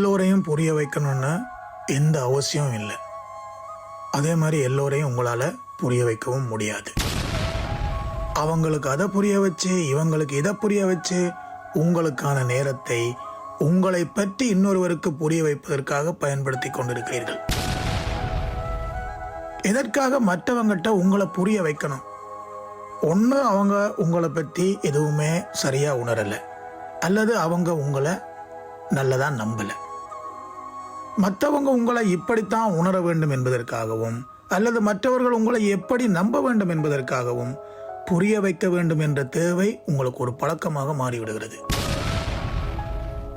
எல்லோரையும் புரிய வைக்கணும்னு எந்த அவசியமும் இல்லை. அதே மாதிரி எல்லோரையும் உங்களால் புரிய வைக்கவும் முடியாது. அவங்களுக்கு அதை புரிய வச்சு இவங்களுக்கு இதை புரிய வச்சு உங்களுக்கான நேரத்தை உங்களை பற்றி இன்னொருவருக்கு புரிய வைப்பதற்காக பயன்படுத்தி கொண்டிருக்கிறீர்கள். எதற்காக மற்றவங்கிட்ட உங்களை புரிய வைக்கணும்? ஒன்று, அவங்க உங்களை பற்றி எதுவுமே சரியாக உணரலை, அல்லது அவங்க உங்களை நல்லதாக நம்பலை. மற்றவங்க உங்களை இப்படித்தான் உணர வேண்டும் என்பதற்காகவும் அல்லது மற்றவர்கள் உங்களை எப்படி நம்ப வேண்டும் என்பதற்காகவும் புரிய வைக்க வேண்டும் என்ற தேவை உங்களுக்கு ஒரு பழக்கமாக மாறிவிடுகிறது.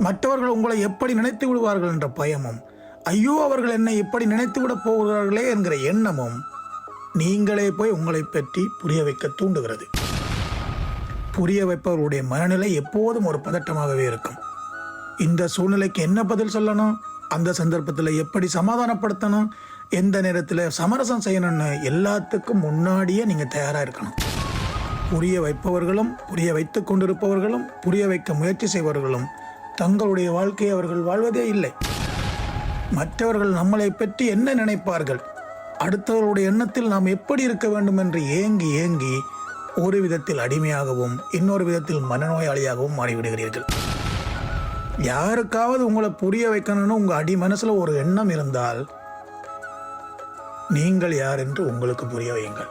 மற்றவர்கள் உங்களை எப்படி நினைத்து விடுவார்கள் என்ற பயமும், ஐயோ அவர்கள் என்னை எப்படி நினைத்து விட போகிறார்களே என்கிற எண்ணமும் நீங்களே போய் உங்களை பற்றி புரிய வைக்க தூண்டுகிறது. புரிய வைப்பவர்களுடைய மனநிலை எப்போதும் ஒரு பதட்டமாகவே இருக்கும். இந்த சூழ்நிலைக்கு என்ன பதில் சொல்லணும், அந்த சந்தர்ப்பத்தில் எப்படி சமாதானப்படுத்தணும், எந்த நேரத்தில் சமரசம் செய்யணும்னு எல்லாத்துக்கும் முன்னாடியே நீங்கள் தயாராக இருக்கணும். புரிய வைப்பவர்களும் புரிய வைத்து கொண்டிருப்பவர்களும் புரிய வைக்க முயற்சி செய்பவர்களும் தங்களுடைய வாழ்க்கையை அவர்கள் வாழ்வதே இல்லை. மற்றவர்கள் நம்மளை பற்றி என்ன நினைப்பார்கள், அடுத்தவர்களுடைய எண்ணத்தில் நாம் எப்படி இருக்க வேண்டும் என்று ஏங்கி ஏங்கி ஒரு விதத்தில் அடிமையாகவும் இன்னொரு விதத்தில் மனநோயாளியாகவும் மாறிவிடுகிறீர்கள். யாருக்காவது உங்களை புரிய வைக்கணும்னு உங்கள் அடி மனசில் ஒரு எண்ணம் இருந்தால் நீங்கள் யார் என்று உங்களுக்கு புரிய வையுங்கள்.